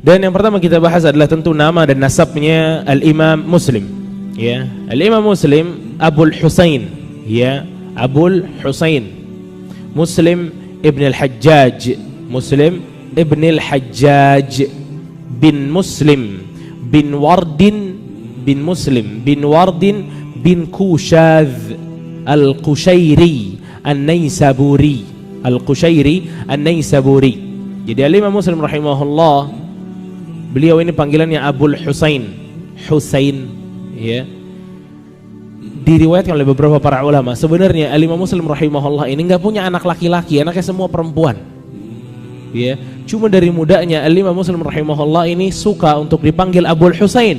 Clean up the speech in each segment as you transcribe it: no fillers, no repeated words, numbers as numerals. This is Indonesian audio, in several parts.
Dan yang pertama kita bahas adalah tentu nama dan nasabnya Al-Imam Muslim. Ya, Al-Imam Muslim Abul Husain, ya, Abul Husain Muslim ibn al-Hajjaj, Muslim ibn al-Hajjaj bin Muslim bin Wardin bin Muslim bin Wardin bin Kushadh al-Qushairi an-Naisaburi, al-Qushairi an-Naisaburi. Jadi Al-Imam Muslim rahimahullah, beliau ini panggilannya Abul Husain, Husain, ya. Diriwayatkan oleh beberapa para ulama, sebenarnya Al-Imam Muslim rahimahullah ini enggak punya anak laki-laki, anaknya semua perempuan. Ya, cuma dari mudanya Al-Imam Muslim rahimahullah ini suka untuk dipanggil Abul Husain.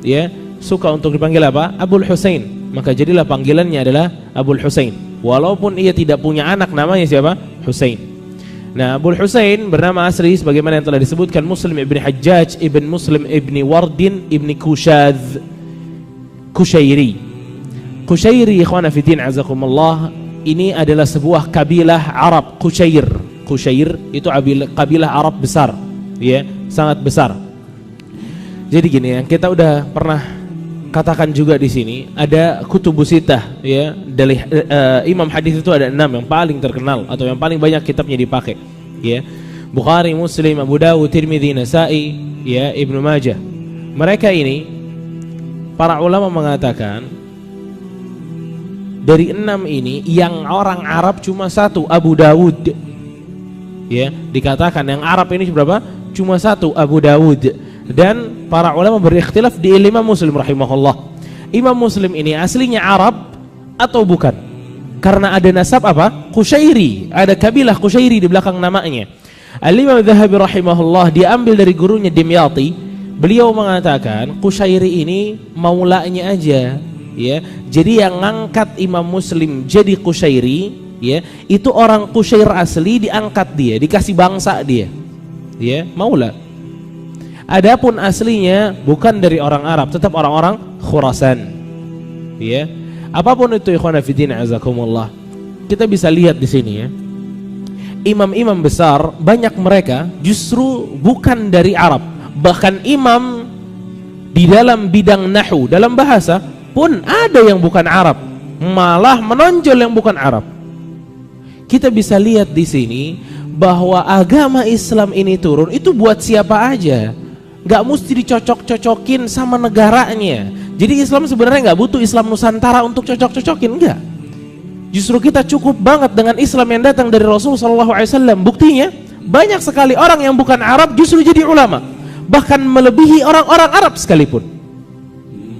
Ya, suka untuk dipanggil apa? Abul Husain. Maka jadilah panggilannya adalah Abul Husain. Walaupun ia tidak punya anak, namanya siapa? Husain. Nah, Abul Husain bernama asli sebagaimana yang telah disebutkan Muslim ibn Hajjaj ibn Muslim ibn Wardin ibn Kushadh Qushairi. Qushairi, ikhwana fiddin azakumullah, ini adalah sebuah kabilah Arab. Qushair itu kabilah Arab besar, ya, sangat besar. Jadi gini, yang kita udah pernah katakan juga di sini, ada kutubus sittah, ya, dari imam hadis itu ada 6 yang paling terkenal atau yang paling banyak kitabnya dipakai, ya. Bukhari, Muslim, Abu Dawud, Tirmidzi, Nasa'i, ya, Ibnu Majah. Mereka ini para ulama mengatakan dari 6 ini yang orang Arab cuma satu, Abu Dawud. Ya, dikatakan yang Arab ini berapa? Cuma satu, Abu Dawud. Dan para ulama berikhtilaf di Imam Muslim rahimahullah. Imam Muslim ini aslinya Arab atau bukan? Karena ada nasab apa? Qushairi, ada kabilah Qushairi di belakang namanya. Al-Imam Dzahabi rahimahullah diambil dari gurunya Dimyati. Beliau mengatakan Qushairi ini maulanya aja, ya. Jadi yang ngangkat Imam Muslim jadi Qushairi, ya, itu orang Qushair asli, diangkat dia, dikasih bangsa dia, ya, maula. Adapun aslinya bukan dari orang Arab, tetap orang-orang Khurasan, ya. Apapun itu, ikhwana fillah azakumullah, kita bisa lihat di sini, ya, imam-imam besar banyak mereka justru bukan dari Arab. Bahkan imam di dalam bidang nahwu, dalam bahasa pun ada yang bukan Arab, malah menonjol yang bukan Arab. Kita bisa lihat di sini bahwa agama Islam ini turun itu buat siapa aja, nggak mesti dicocok-cocokin sama negaranya. Jadi Islam sebenarnya nggak butuh Islam Nusantara untuk cocok-cocokin, enggak. Justru kita cukup banget dengan Islam yang datang dari Rasulullah SAW. Buktinya banyak sekali orang yang bukan Arab justru jadi ulama, bahkan melebihi orang-orang Arab sekalipun.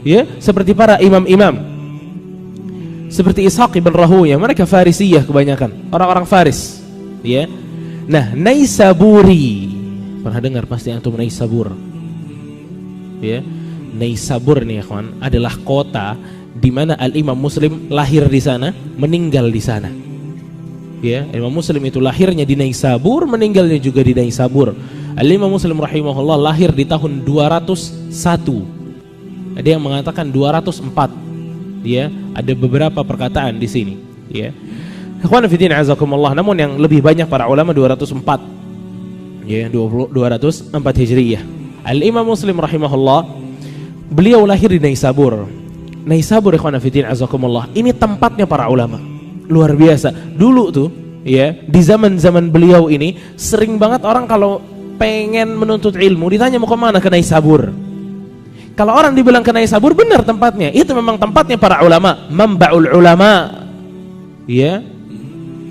Ya, seperti para imam-imam seperti Ishaq ibn Rahuyah, mereka Farisiyah kebanyakan, orang-orang Faris, ya. Nah, Naisaburi, pernah dengar pasti antum Naisabur, ya. Naisabur nih, kawan, adalah kota di mana Al-Imam Muslim lahir di sana, meninggal di sana. Ya, Imam Muslim itu lahirnya di Naisabur, meninggalnya juga di Naisabur. Al-Imam Muslim rahimahullah lahir di tahun 201. Ada yang mengatakan 204. Ya, ada beberapa perkataan di sini, ya. Ikhwan fillah azakumullah, namun yang lebih banyak para ulama 204. Ya, 204 Hijriyah. Al-Imam Muslim rahimahullah, beliau lahir di Naisabur. Naisabur, ikhwan fillah azakumullah, ini tempatnya para ulama. Luar biasa. Dulu tuh, ya, di zaman-zaman beliau ini sering banget orang kalau pengen menuntut ilmu ditanya mau ke mana, ke Naisabur. Kalau orang dibilang ke Naisabur, benar tempatnya. Itu memang tempatnya para ulama, Manba'ul ulama. Ya.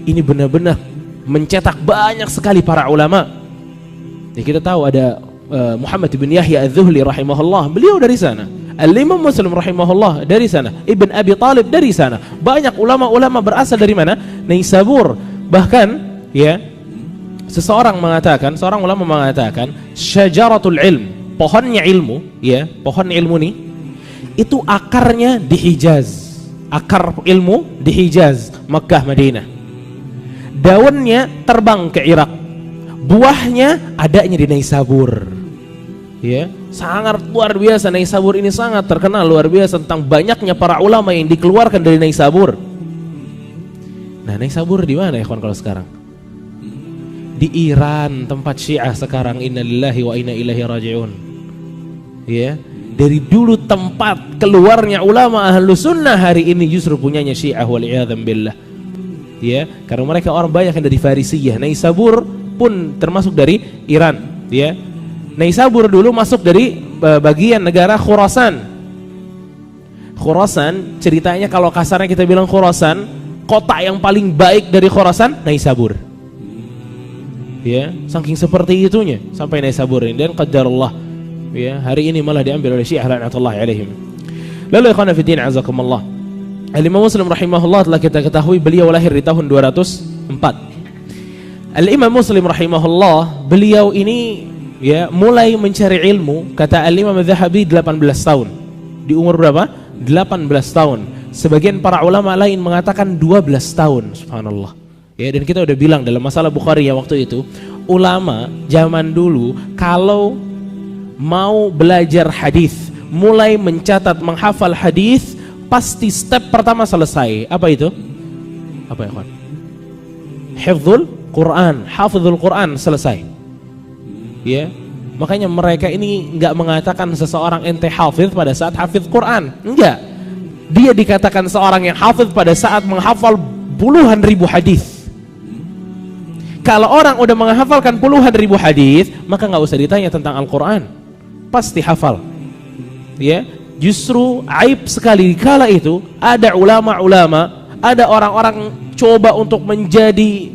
Ini benar-benar mencetak banyak sekali para ulama. Ya, kita tahu ada Muhammad bin Yahya Az-Zuhli rahimahullah, beliau dari sana. Al-Imam Muslim rahimahullah dari sana. Ibn Abi Talib dari sana. Banyak ulama-ulama berasal dari mana? Naisabur. Bahkan, ya, seorang ulama mengatakan, syajaratul ilm, pohonnya ilmu, ya, pohon ilmu nih, itu akarnya di Hijaz. Akar ilmu di Hijaz, Makkah, Madinah. Daunnya terbang ke Irak. Buahnya adanya di Naisabur. Ya, sangat luar biasa. Naisabur ini sangat terkenal, luar biasa tentang banyaknya para ulama yang dikeluarkan dari Naisabur. Nah, Naisabur di mana ya kawan kalau sekarang? di Iran tempat Syiah sekarang, innalillahi wa inna ilaihi raji'un. Ya, dari dulu tempat keluarnya ulama Ahlus Sunnah, hari ini justru punyanya Syiah wal'iyadzam billah. Ya, karena mereka orang banyak yang dari Farisiyah. Naisabur pun termasuk dari Iran, ya. Naisabur dulu masuk dari bagian negara Khurasan. Khurasan ceritanya kalau kasarnya kita bilang Khurasan, kota yang paling baik dari Khurasan Naisabur. Ya, saking seperti itunya sampai Naisabur ini, dan qadarullah, ya, hari ini malah diambil oleh Syiah la'natullahi alaihim. Lalu ikhwan fillah azakumullah, Al-Imam Muslim rahimahullah telah kita ketahui beliau lahir di tahun 204. Al-Imam Muslim rahimahullah, beliau ini ya mulai mencari ilmu, kata Al-Imam Az-Zahabi 18 tahun. Di umur berapa? 18 tahun. Sebagian para ulama lain mengatakan 12 tahun. Subhanallah. Ya, dan kita udah bilang dalam masalah Bukhari ya waktu itu, ulama zaman dulu kalau mau belajar hadis, mulai mencatat, menghafal hadis, pasti step pertama selesai. Apa itu? Apa ya, kawan? Hifdzul Quran, hafizul Quran selesai. Ya, makanya mereka ini enggak mengatakan seseorang ente hafiz pada saat hafiz Quran. Enggak. Dia dikatakan seorang yang hafiz pada saat menghafal puluhan ribu hadis. Kalau orang udah menghafalkan puluhan ribu hadis, maka nggak usah ditanya tentang Al-Quran, pasti hafal. Ya, justru aib sekali kala itu ada ulama-ulama, ada orang-orang coba untuk menjadi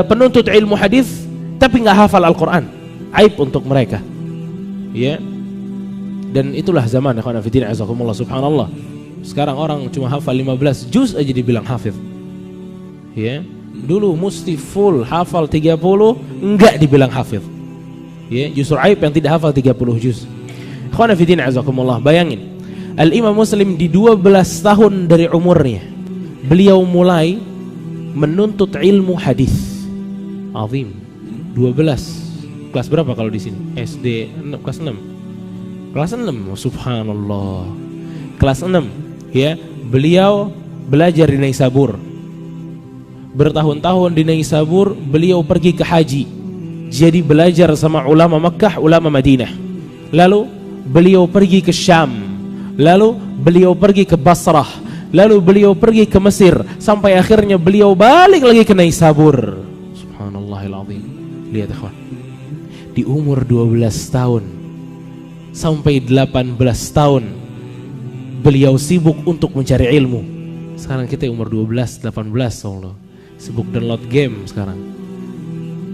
penuntut ilmu hadis, tapi nggak hafal Al-Quran. Aib untuk mereka. Ya, dan itulah zaman ikhwan fillah azakumullah, subhanallah. Sekarang orang cuma hafal 15 juz aja dibilang hafiz. Ya. Dulu mesti full hafal 30, enggak dibilang hafiz. Ya, justru aib yang tidak hafal 30 juz. Ikhwan fillah azakumullah, bayangin Al-Imam Muslim di 12 tahun dari umurnya beliau mulai menuntut ilmu hadis. Azim. 12. Kelas berapa kalau di sini? SD kelas 6. Kelas 6, subhanallah. Kelas 6, ya. Beliau belajar di Naisabur. Bertahun-tahun di Naisabur, beliau pergi ke haji. Jadi belajar sama ulama Makkah, ulama Madinah. Lalu beliau pergi ke Syam. Lalu beliau pergi ke Basrah. Lalu beliau pergi ke Mesir. Sampai akhirnya beliau balik lagi ke Naisabur. Subhanallahil azim. Lihat ikhwan, di umur 12 tahun sampai 18 tahun beliau sibuk untuk mencari ilmu. Sekarang kita umur 12, 18, Allah, sibuk download game sekarang.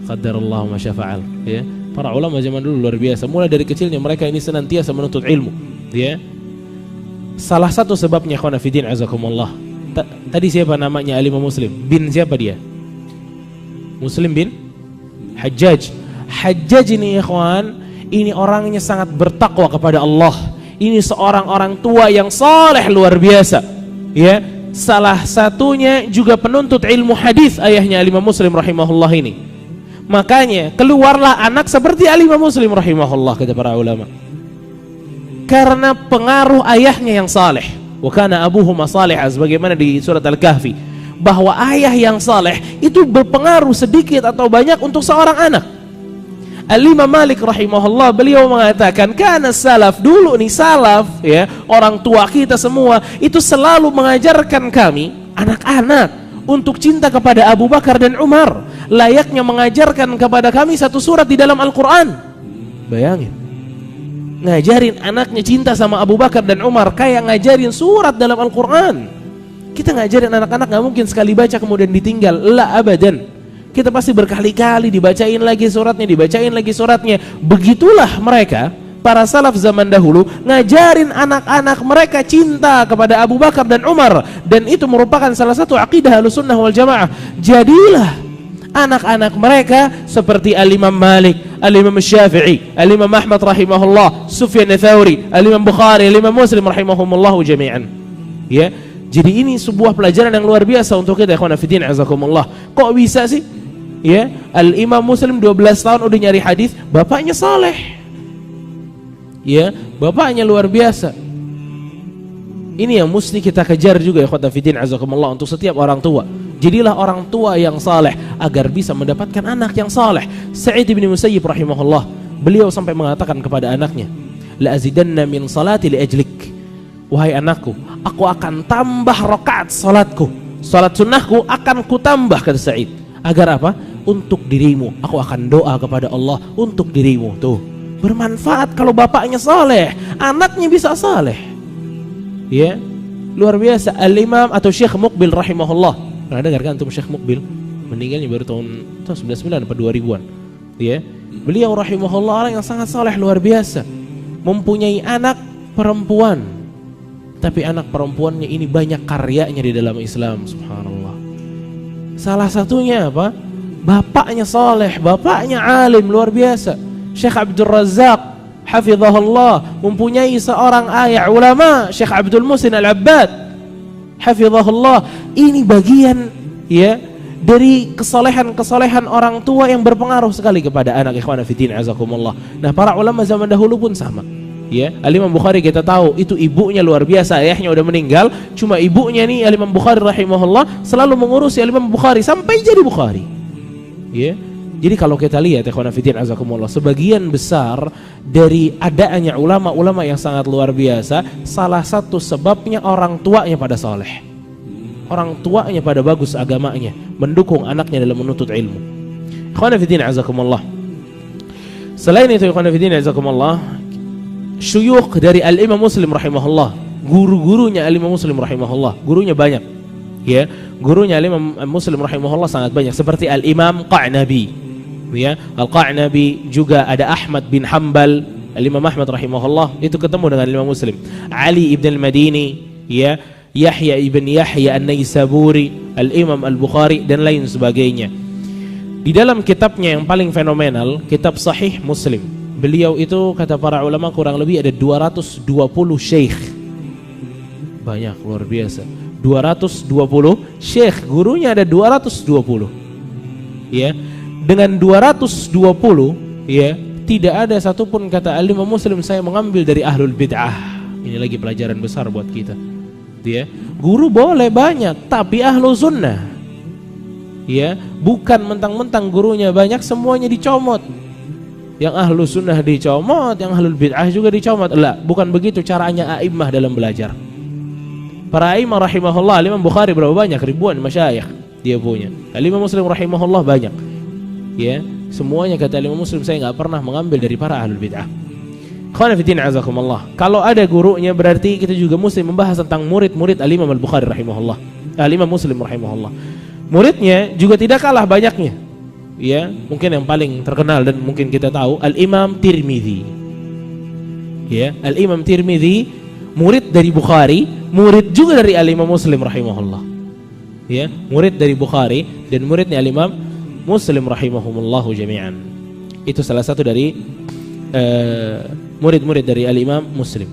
Qadarullah ma syafa'al. Ya, para ulama zaman dulu luar biasa. Mulai dari kecilnya mereka ini senantiasa menuntut ilmu. Ya, salah satu sebabnya ikhwan fillah azakumullah. Tadi siapa namanya Al-Imam Muslim? Bin siapa dia? Muslim bin Hajjaj. Hajjaj ini ikhwan, ini orangnya sangat bertakwa kepada Allah. Ini seorang orang tua yang saleh luar biasa. Ya, salah satunya juga penuntut ilmu hadis ayahnya Al-Imam Muslim rahimahullah ini. Makanya keluarlah anak seperti Al-Imam Muslim rahimahullah, kata para ulama. Karena pengaruh ayahnya yang saleh. Wa kana abuhuma salihah, sebagaimana di surat Al-Kahfi, bahwa ayah yang saleh itu berpengaruh sedikit atau banyak untuk seorang anak. Al-Imam Malik rahimahullah, beliau mengatakan, karena salaf dulu nih, salaf ya, orang tua kita semua itu selalu mengajarkan kami anak-anak untuk cinta kepada Abu Bakar dan Umar, layaknya mengajarkan kepada kami satu surat di dalam Al-Quran. Bayangin, ngajarin anaknya cinta sama Abu Bakar dan Umar kayak ngajarin surat dalam Al-Quran. Kita ngajarin anak-anak gak mungkin sekali baca kemudian ditinggal, la abadan. Kita pasti berkali-kali dibacain lagi suratnya, dibacain lagi suratnya. Begitulah mereka, para salaf zaman dahulu, ngajarin anak-anak mereka cinta kepada Abu Bakar dan Umar. Dan itu merupakan salah satu akidah Ahlussunnah wal Jamaah. Jadilah anak-anak mereka seperti Al-Imam Malik, Al-Imam Syafi'i, Al-Imam Ahmad rahimahullah, Sufyan Tsauri, Al-Imam Bukhari, Al-Imam Muslim rahimahumullah jami'an. Ya, jadi ini sebuah pelajaran yang luar biasa untuk kita, ikhwan fillah azakumullah. Kok bisa sih? Ya, Al-Imam Muslim 12 tahun udah nyari hadis, bapaknya saleh. Ya, bapaknya luar biasa. Ini yang mesti kita kejar juga, ikhwan fillah azakumullah, untuk setiap orang tua. Jadilah orang tua yang saleh agar bisa mendapatkan anak yang saleh. Sa'id bin Musayyib rahimahullah, beliau sampai mengatakan kepada anaknya, la azidanna min salati li ajlik. Wahai anakku, aku akan tambah rakaat salatku. Salat sunnahku akan kutambah, kata Sa'id. Agar apa? Untuk dirimu. Aku akan doa kepada Allah untuk dirimu. Tuh, bermanfaat kalau bapaknya saleh, anaknya bisa saleh. Ya, luar biasa. Al-Imam atau Syekh Muqbil rahimahullah. Pernah dengar kan antum Syekh Muqbil? Meninggalnya baru tahun 99 atau 2000-an. Ya. Beliau rahimahullah orang yang sangat saleh, luar biasa. Mempunyai anak perempuan. Tapi anak perempuannya ini banyak karyanya di dalam Islam, subhanallah. Salah satunya apa? Bapaknya saleh, bapaknya alim, luar biasa. Syekh Abdul Razak hafizahullah mempunyai seorang ayah ulama, Syekh Abdul Muhsin Al-Abbad hafizahullah. Ini bagian ya dari kesalehan orang tua yang berpengaruh sekali kepada anak. Ikhwana fillah azakumullah. Nah, para ulama zaman dahulu pun sama. Ya, Al-Imam Bukhari kita tahu itu ibunya luar biasa, ayahnya udah meninggal, cuma ibunya nih Al-Imam Bukhari rahimahullah selalu mengurusi Al-Imam Bukhari sampai jadi Bukhari. Ya. Jadi kalau kita lihat ikhwana fillah azakumullah, sebagian besar dari adanya ulama-ulama yang sangat luar biasa, salah satu sebabnya orang tuanya pada saleh. Orang tuanya pada bagus agamanya, mendukung anaknya dalam menuntut ilmu. Ikhwana fillah azakumullah. Selain itu ikhwana fillah azakumullah, syuyukh dari Al-Imam Muslim rahimahullah, guru-gurunya Al-Imam Muslim rahimahullah, gurunya banyak. Ya, gurunya Al-Imam Muslim rahimahullah sangat banyak, seperti Al-Imam Qa'nabi. Ya, Al-Qa'nabi, juga ada Ahmad bin Hanbal, Al-Imam Ahmad rahimahullah itu ketemu dengan Imam Muslim. Ali ibn al-Madini, ya, Yahya ibn Yahya an-Naisaburi, Al-Imam Al-Bukhari dan lain sebagainya. Di dalam kitabnya yang paling fenomenal, kitab Sahih Muslim, beliau itu kata para ulama kurang lebih ada 220 syekh. Banyak, luar biasa. 220 syekh, gurunya ada 220. Ya. Dengan 220, ya, tidak ada satupun kata Al-Imam Muslim saya mengambil dari ahlul bid'ah. Ini lagi pelajaran besar buat kita. Ya, guru boleh banyak, tapi ahlu sunnah, ya, bukan mentang-mentang gurunya banyak semuanya dicomot. Yang ahlu sunnah dicomot, yang ahlul bid'ah juga dicomot. Lah, bukan begitu caranya a'immah dalam belajar. Para a'immah rahimahullah, Al-Imam Bukhari berapa banyak? Ribuan masyayikh dia punya. Al-Imam Muslim rahimahullah banyak. Ya, semuanya kata Imam Muslim saya enggak pernah mengambil dari para ahlul bid'ah. Khana fillah azakumullah. Kalau ada gurunya berarti kita juga mesti membahas tentang murid-murid Al-Imam Al-Bukhari rahimahullah, Al-Imam Muslim rahimahullah. Muridnya juga tidak kalah banyaknya. Ya, mungkin yang paling terkenal dan mungkin kita tahu Al-Imam Tirmidzi. Ya, Al-Imam Tirmidzi murid dari Bukhari, murid juga dari Al-Imam Muslim rahimahullah. Ya, murid dari Bukhari dan muridnya Al-Imam Muslim rahimahumullahu jami'an. Itu salah satu dari murid-murid dari Al-Imam Muslim.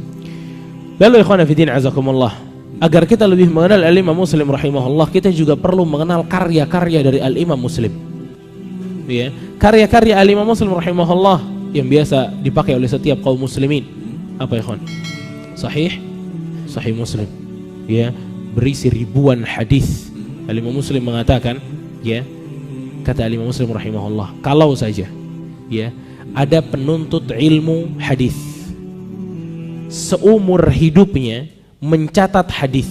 Lalu ikhwana fillah azakumullah, agar kita lebih mengenal Al-Imam Muslim rahimahullah, kita juga perlu mengenal karya-karya dari Al-Imam Muslim. Ya, karya-karya Al-Imam Muslim rahimahullah yang biasa dipakai oleh setiap kaum muslimin. Apa ikhwan? Sahih Muslim. Ya, berisi ribuan hadis. Al-Imam Muslim mengatakan, ya, kata Imam Muslim rahimahullah, kalau saja ya ada penuntut ilmu hadis seumur hidupnya mencatat hadis,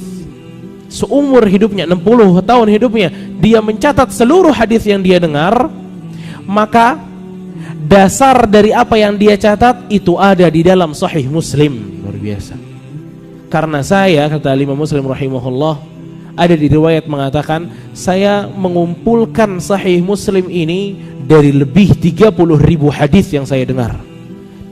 seumur hidupnya 60 tahun hidupnya dia mencatat seluruh hadis yang dia dengar, maka dasar dari apa yang dia catat itu ada di dalam Sahih Muslim. Luar biasa. Karena saya, kata Imam Muslim rahimahullah, ada di riwayat mengatakan saya mengumpulkan Sahih Muslim ini dari lebih 30.000 hadis yang saya dengar.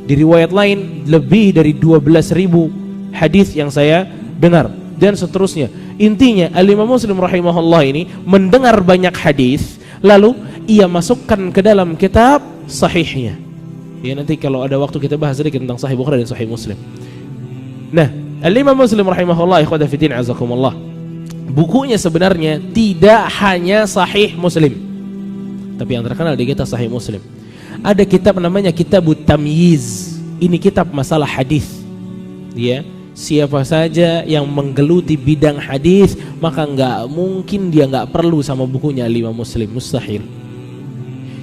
Di riwayat lain lebih dari 12.000 hadis yang saya dengar dan seterusnya. Intinya Al-Imam Muslim rahimahullah ini mendengar banyak hadis, lalu ia masukkan ke dalam kitab sahihnya. Ya, nanti kalau ada waktu kita bahas sedikit tentang Sahih Bukhari dan Sahih Muslim. Nah, Al-Imam Muslim rahimahullah, ikhwata fillah azakumullah, bukunya sebenarnya tidak hanya Sahih Muslim, tapi yang terkenal di kitab Sahih Muslim. Ada kitab namanya Kitabut Tamyiz. Ini kitab masalah hadis. Ya, siapa saja yang menggeluti bidang hadis maka nggak mungkin dia nggak perlu sama bukunya Imam Muslim, mustahil.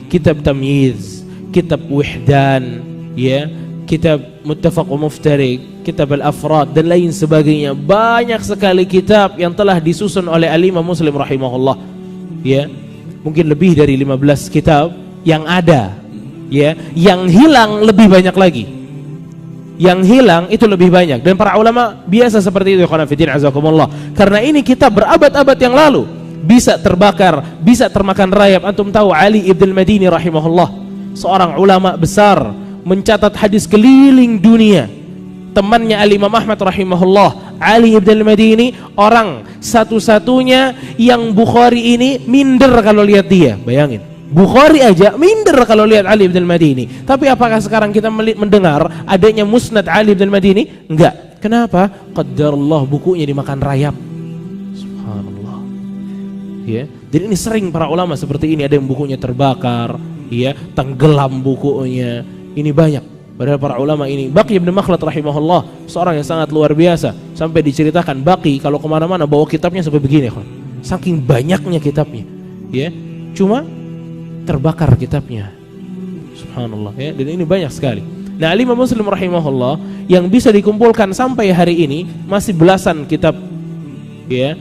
Kitab Tamyiz, kitab Wihdan, ya, kitab Muttafaq wa Muftariq, kitab Al-Afrad dan lain sebagainya. Banyak sekali kitab yang telah disusun oleh Imam Muslim rahimahullah. Ya, mungkin lebih dari 15 kitab yang ada, ya, yang hilang lebih banyak lagi. Yang hilang itu lebih banyak, dan para ulama biasa seperti itu, ikhwan fillah azakumullah. Karena ini kitab berabad-abad yang lalu bisa terbakar, bisa termakan rayap. Antum tahu Ali ibn al-Madini rahimahullah, seorang ulama besar, mencatat hadis keliling dunia. Temannya Al-Imam Ahmad rahimahullah, Ali ibn al-Madini, orang satu-satunya yang Bukhari ini minder kalau lihat dia. Bayangin, Bukhari aja minder kalau lihat Ali ibn al-Madini. Tapi apakah sekarang kita mendengar adanya Musnad Ali ibn al-Madini? Enggak. Kenapa? Qaddarullah, bukunya dimakan rayap. Subhanallah. Ya, jadi ini sering para ulama seperti ini, ada yang bukunya terbakar, ya, tenggelam bukunya. Ini banyak. Padahal para ulama ini, Baqi ibn Makhlad rahimahullah, seorang yang sangat luar biasa. Sampai diceritakan Baqi kalau kemana-mana bawa kitabnya sampai begini, saking banyaknya kitabnya, ya. Cuma terbakar kitabnya, subhanallah, ya. Dan ini banyak sekali. Nah, Imam Muslim rahimahullah yang bisa dikumpulkan sampai hari ini masih belasan kitab, ya.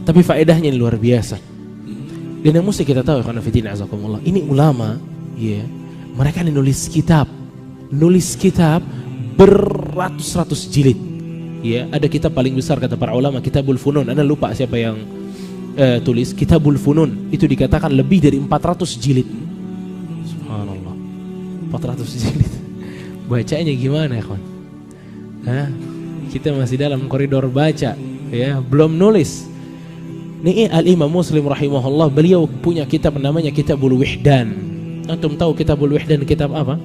Tapi faedahnya luar biasa. Dan yang mesti kita tahu, ikhwan fillah azakumullah, ini ulama, ya, mereka nulis kitab beratus-ratus jilid, ya. Ada kitab paling besar kata para ulama, Kitabul Funun. Anda lupa siapa yang tulis Kitabul Funun, itu dikatakan lebih dari 400 jilid. Subhanallah, 400 jilid. Bacanya gimana ya kawan? Kita masih dalam koridor baca, ya, belum nulis. Nih Al-Imam Muslim rahimahullah, beliau punya kitab namanya Kitabul Wihdan. Antum tahu Kitabul Wihdan kitab apa?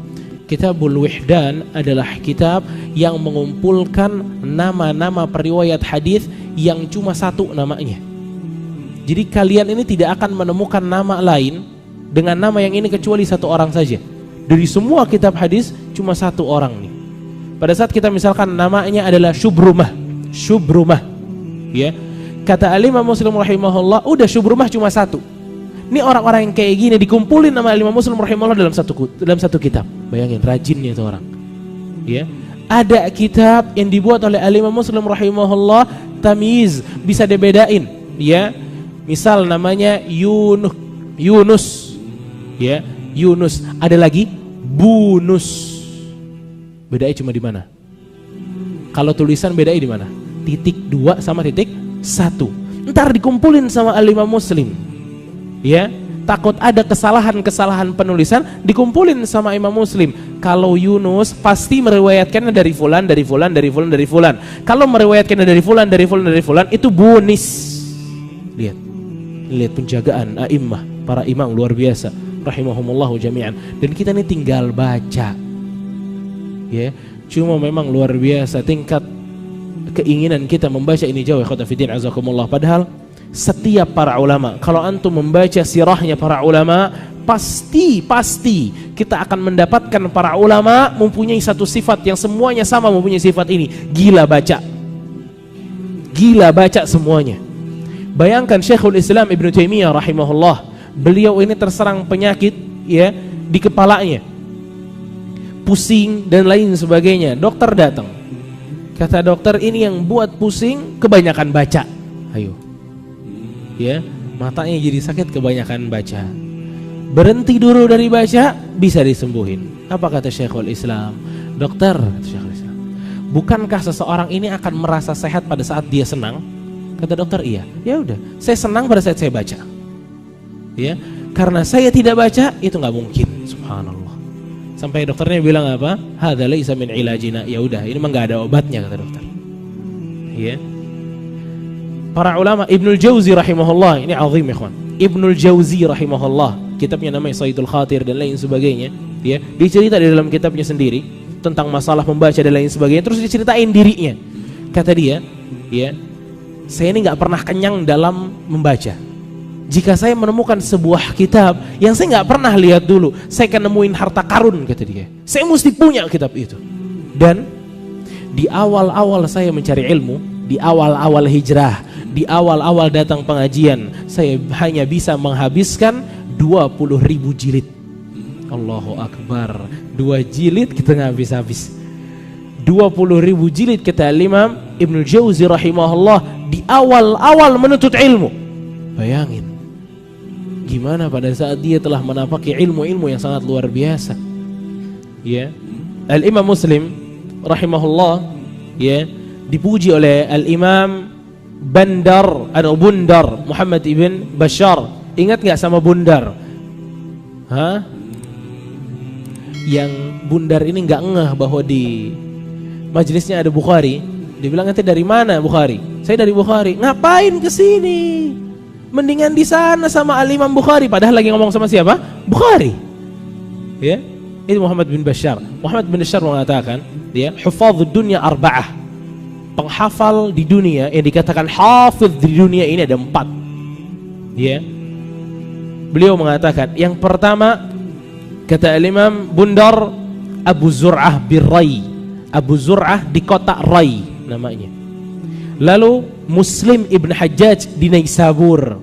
Kitabul Wihdan adalah kitab yang mengumpulkan nama-nama periwayat hadis yang cuma satu namanya. Jadi kalian ini tidak akan menemukan nama lain dengan nama yang ini kecuali satu orang saja. Dari semua kitab hadis cuma satu orang nih. Pada saat kita misalkan namanya adalah Syubrumah, ya. Kata Imam Muslim rahimahullah, udah Syubrumah cuma satu. Ini orang-orang yang kayak gini dikumpulin nama Imam Muslim rahimahullah dalam satu kitab. Bayangin rajinnya itu orang. Ya. Ada kitab yang dibuat oleh Imam Muslim rahimahullah, Tamyiz, bisa dibedain, ya. Misal namanya Yunus, ya, Yunus. Ada lagi Bunus. Bedanya cuma di mana? Kalau tulisan bedanya di mana? Titik 2 sama titik 1. Ntar dikumpulin sama Imam Muslim, ya. Takut ada kesalahan penulisan, dikumpulin sama Imam Muslim. Kalau Yunus pasti meriwayatkannya dari fulan, dari fulan, dari fulan, dari fulan. Kalau meriwayatkannya dari fulan, dari fulan, dari fulan, itu Bunis. Lihat penjagaan a'immah, para imam luar biasa rahimahumullahu jami'an. Dan kita ini tinggal baca, ya. Cuma memang luar biasa tingkat keinginan kita membaca ini jauh, ikhwan fillah azakumullah. Padahal setiap para ulama, kalau antum membaca sirahnya para ulama, pasti kita akan mendapatkan para ulama mempunyai satu sifat yang semuanya sama mempunyai sifat ini, gila baca semuanya. Bayangkan Syekhul Islam Ibn Taimiyah rahimahullah, beliau ini terserang penyakit, ya, di kepalanya, pusing dan lain sebagainya. Dokter datang, kata dokter, ini yang buat pusing kebanyakan baca. Ayo, ya, matanya jadi sakit kebanyakan baca. Berhenti dulu dari baca, bisa disembuhin. Apa kata Syekhul Islam? Dokter, kata Syekhul Islam, bukankah seseorang ini akan merasa sehat pada saat dia senang? Kata dokter, iya. Ya udah, saya senang pada saat saya baca, ya. Karena saya tidak baca, itu nggak mungkin. Subhanallah. Sampai dokternya bilang apa? Hadza laisa min ilajina. Ya udah, ini mah nggak ada obatnya, kata dokter. Ya. Para ulama, Ibnul Jauzi rahimahullah, ini azim ikhwan. Ibnul Jauzi rahimahullah, kitabnya namanya Saidul Khatir dan lain sebagainya, ya. Dicerita di dalam kitabnya sendiri tentang masalah membaca dan lain sebagainya. Terus diceritain dirinya. Kata dia, ya, saya ini nggak pernah kenyang dalam membaca. Jika saya menemukan sebuah kitab yang saya nggak pernah lihat dulu, saya akan nemuin harta karun, kata dia. Saya mesti punya kitab itu. Dan di awal-awal saya mencari ilmu, di awal-awal hijrah, di awal-awal datang pengajian, saya hanya bisa menghabiskan 20.000 jilid. Allahu Akbar. 2 jilid kita nggak habis-habis. 20.000 jilid kata Imam Ibnu Jauzi rahimahullah di awal-awal menuntut ilmu. Bayangin gimana pada saat dia telah menapaki ilmu-ilmu yang sangat luar biasa. Ya. Al-Imam Muslim rahimahullah ya dipuji oleh Al-Imam Bundar Muhammad ibn Bashar. Ingat nggak sama Bundar? Hah? Yang Bundar ini nggak ngeh bahwa di majelisnya ada Bukhari. Dia bilang, "Ente dari mana Bukhari?" "Saya dari Bukhari." "Ngapain kesini? Mendingan di sana sama Al-Imam Bukhari." Padahal lagi ngomong sama siapa? Bukhari. Ya, itu Muhammad bin Bashar. Muhammad bin Bashar mengatakan, dia hufadz dunya arba'ah. Penghafal di dunia yang dikatakan hafiz di dunia ini ada 4. Ya. Beliau mengatakan, yang pertama kata Al-Imam Bundar, Abu Zur'ah bin Rai. Abu Zur'ah di kota Rai namanya. Lalu Muslim ibn Hajjaj di Naisabur.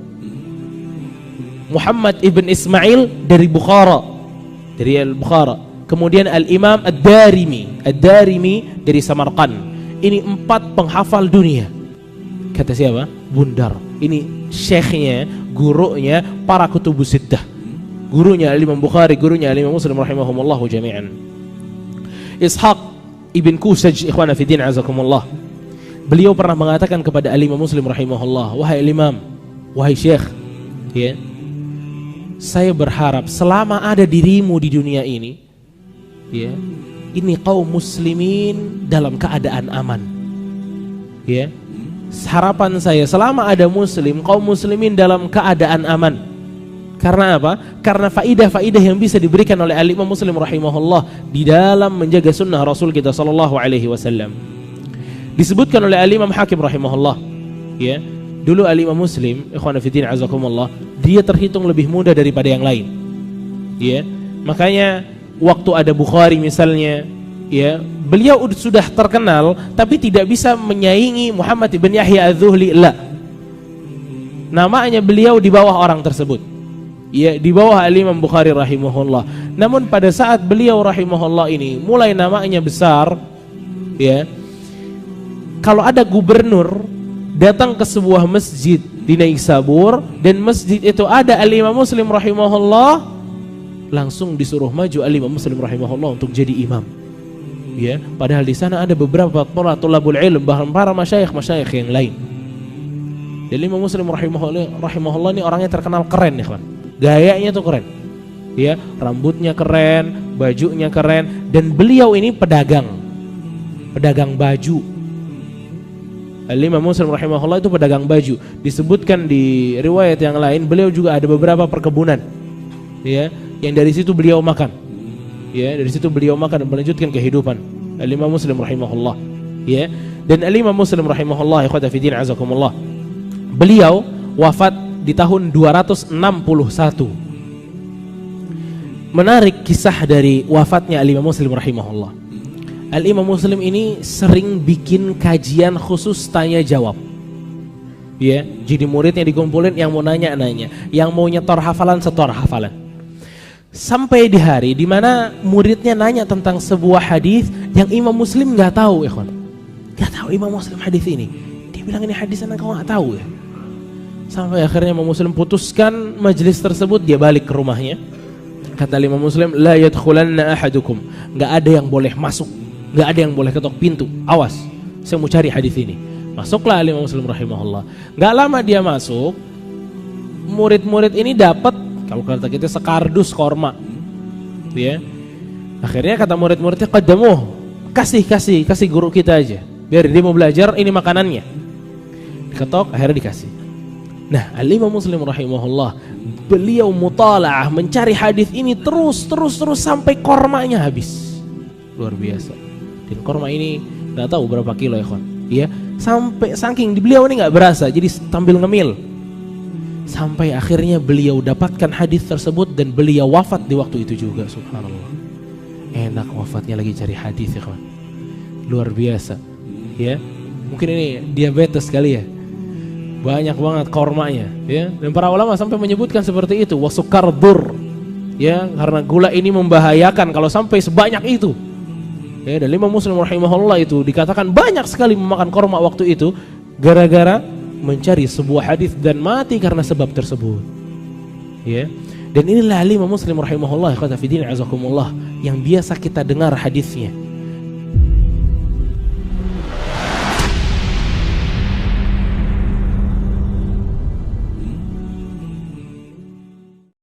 Muhammad ibn Ismail dari Bukhara, dari Al-Bukhara. Kemudian Al-Imam Ad-Darimi dari Samarqand. Ini 4 penghafal dunia. Kata siapa? Bundar. Ini syekhnya, gurunya para kutubus sittah. Gurunya Al-Imam Bukhari, gurunya Al-Imam Muslim rahimahumullahu jami'an. Ishaq ibn Kusaj, ikhwana fi din azakumullah. Beliau pernah mengatakan kepada Al-Imam Muslim rahimahullah, "Wahai Imam, wahai Syekh, ya, saya berharap selama ada dirimu di dunia ini, ya, ini kaum muslimin dalam keadaan aman. Ya, harapan saya selama ada muslim, kaum muslimin dalam keadaan aman. Karena apa? Karena faidah-faidah yang bisa diberikan oleh Al-Imam Muslim rahimahullah di dalam menjaga sunnah Rasul kita sallallahu alaihi wasallam. Disebutkan oleh Al-Imam Hakim rahimahullah, ya, dulu Al-Imam Muslim, ikhwan fillah azakumullah, dia terhitung lebih muda daripada yang lain. Ya, makanya waktu ada Bukhari misalnya, ya, beliau sudah terkenal tapi tidak bisa menyaingi Muhammad ibn Yahya Az-Zuhli. La. Namanya beliau di bawah orang tersebut. Ya, di bawah Al-Imam Bukhari rahimahullah. Namun pada saat beliau rahimahullah ini mulai namanya besar, ya, kalau ada gubernur datang ke sebuah masjid di Naisabur dan masjid itu ada Al-Imam Muslim rahimahullah, langsung disuruh maju Al-Imam Muslim rahimahullah untuk jadi imam. Ya, padahal di sana ada beberapa thalabul ilm, bahkan para masyayikh yang lain. Al-Imam Muslim rahimahullah ini orangnya terkenal keren, ya kan? Gayanya tuh keren. Ya, rambutnya keren, bajunya keren, dan beliau ini pedagang baju. Al-Imam Muslim rahimahullah itu pedagang baju. Disebutkan di riwayat yang lain, beliau juga ada beberapa perkebunan. Ya, yang dari situ beliau makan. Ya, dari situ beliau makan dan melanjutkan kehidupan. Al-Imam Muslim rahimahullah. Ya, dan Al-Imam Muslim rahimahullah, ikhwata fi din azakumullah, beliau wafat di tahun 261. Menarik kisah dari wafatnya Al-Imam Muslim rahimahullah. Al-Imam Muslim ini sering bikin kajian khusus tanya jawab. Ya, jadi muridnya dikumpulin, yang mau nanya, yang mau nyetor hafalan, setor hafalan. Sampai di hari di mana muridnya nanya tentang sebuah hadis yang Imam Muslim nggak tahu, ikhwan. Nggak tahu Imam Muslim hadis ini. Dia bilang, "Ini hadis yang kau nggak tahu ya?" Sampai akhirnya Imam Muslim putuskan majelis tersebut, dia balik ke rumahnya. Kata Imam Muslim, "La yadkhulanna ahadukum." Nggak ada yang boleh masuk, nggak ada yang boleh ketok pintu. Awas, saya mau cari hadis ini. Masuklah Imam Muslim rahimahullah. Nggak lama dia masuk, murid-murid ini dapat, kalau kata kita, sekardus korma. Ya. Akhirnya kata murid-muridnya, "Qaddamuh, kasih guru kita aja, biar dia mau belajar, ini makanannya." Diketok, akhirnya dikasih. Nah, Al-Imam Muslim rahimahullah, beliau mutalaah mencari hadis ini terus sampai kormanya habis. Luar biasa. Dan korma ini nggak tahu berapa kilo, ya kawan. Ya, sampai saking di beliau ini nggak berasa, jadi sambil ngemil. Sampai akhirnya beliau dapatkan hadis tersebut dan beliau wafat di waktu itu juga. Subhanallah. Enak wafatnya lagi cari hadis, ya kawan. luar biasa. Ya, mungkin ini diabetes kali ya. Banyak banget kormanya, ya. Dan para ulama sampai menyebutkan seperti itu, wasukar dur, ya, karena gula ini membahayakan kalau sampai sebanyak itu. Ya, dan Imam Muslim rahimahullah itu dikatakan banyak sekali memakan korma waktu itu gara-gara mencari sebuah hadis dan mati karena sebab tersebut. Ya. Dan inilah Imam Muslim rahimahullah, kata fidin azakumullah, yang biasa kita dengar hadisnya.